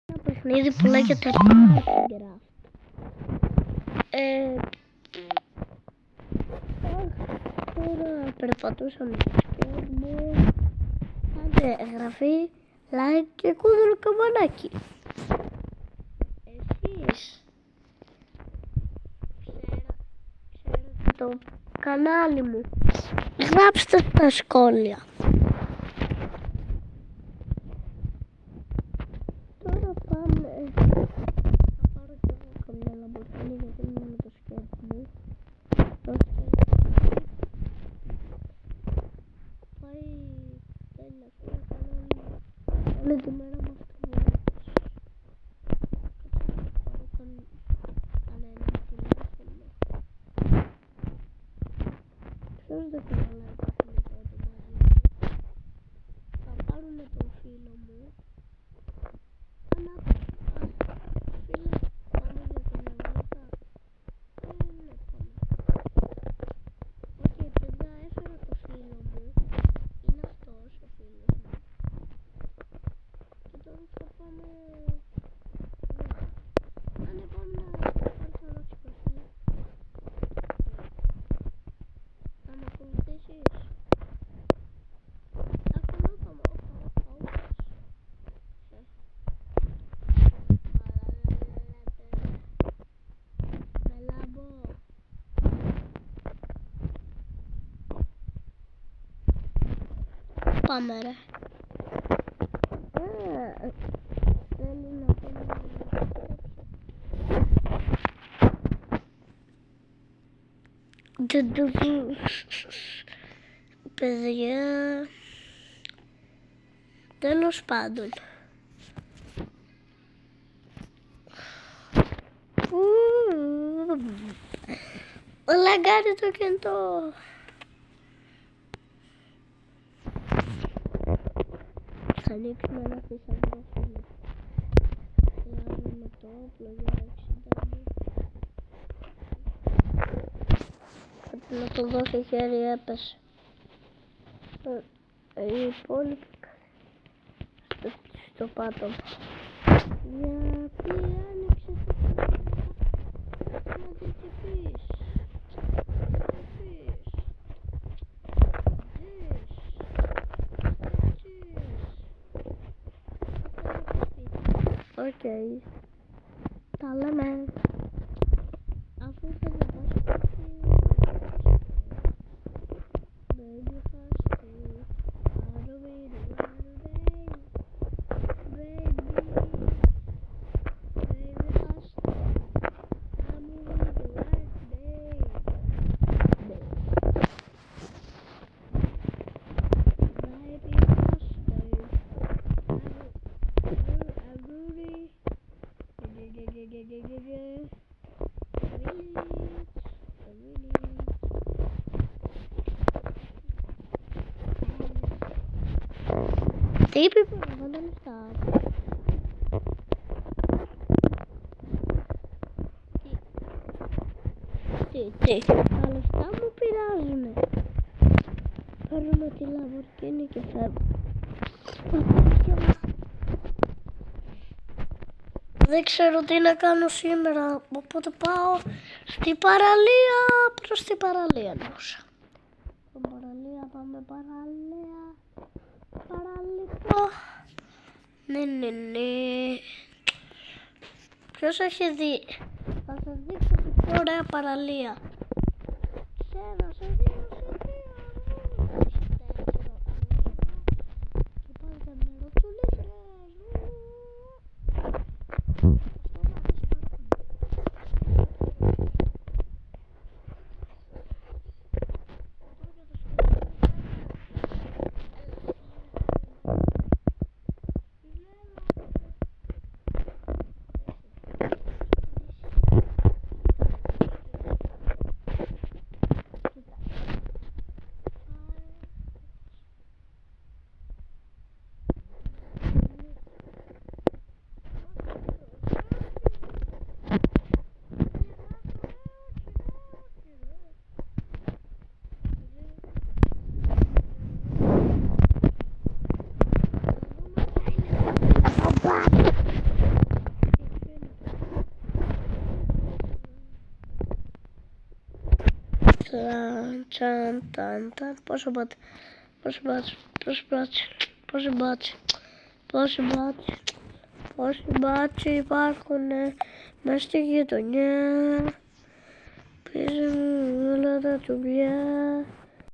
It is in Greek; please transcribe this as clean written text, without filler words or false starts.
ένα παιχνίδι που λέγεται Minecraft. Τώρα περπατούσαμε στο σκέφι μου. Κάντε εγγραφή, like και κούδελο καμπανάκι. Εσείς ξέρετε το κανάλι μου. Γράψτε στα σχόλια. Τώρα πάμε. Θα πάρω και εγώ καμιά λαμπορκίνη γιατί είναι με το σκέφι μου. Το σκέφι πάει τέλεια στο κανάλι όλη τη μέρα με αυτοβουλίες. Θα πάρω κανένα τηλέφωνο. Ποιος δεν θέλει να υπάρχει τότε μαζί μου. Θα πάρουνε τον φίλο μου. Φίλε, πάμε για τον Εβρότα. Ναι, πάμε. Οκ, παιδιά, έφερα το φίλο μου. Είναι αυτός ο φίλος μου. Και τώρα θα πάμε... Ναι, πάμε να πάρεις ένα ξυπνοφίλε. Θα με ακολουθήσεις. Ακολούθω με, πάμε ρε. Θέλει να πάμε να πιστέψω. Παιδιά, τέλος πάντων. Λαγκάρει το κινητό. Θα ανοίξουμε ένα θησαυρό φίλο. Χρειάζομαι το όπλο για 60 μου. Πρέπει να το δώσει χέρι, έπεσε. Η υπόλοιπη στο πάτωμα. Γιατί άνοιξε το πάτωμα. Να τη χτυπείς. Οκ. Τα λέμε. Αφού θέλει να πάει σπίτι. Baby φάστη. Αρουβίρι, αρουβέι. Baby. Baby φάστη. Αρουβίρι, αρουβέι. Baby φάστη. Aruri. Τι είπε που δεν τα λεφτά. Τι. Τα λεφτά μου πειράζουνε. Παίρνω τη λαμπορκίνη και φεύγω. Δεν ξέρω τι να κάνω σήμερα, οπότε πάω στην παραλία, προς την παραλία εννοούσα. Στην παραλία πάμε παραλία, παραλικό. Ναι. Ποιος έχει δει, θα σας δείξω την πιο ωραία παραλία. Σε ένα, σε δύο. Και πάει το νερό του λίθρες. Ταν. Πόσο πόσοι μπάτσοι υπάρχουνε μες στη γειτονιά. Παίζουν όλα τα τσουμπιά.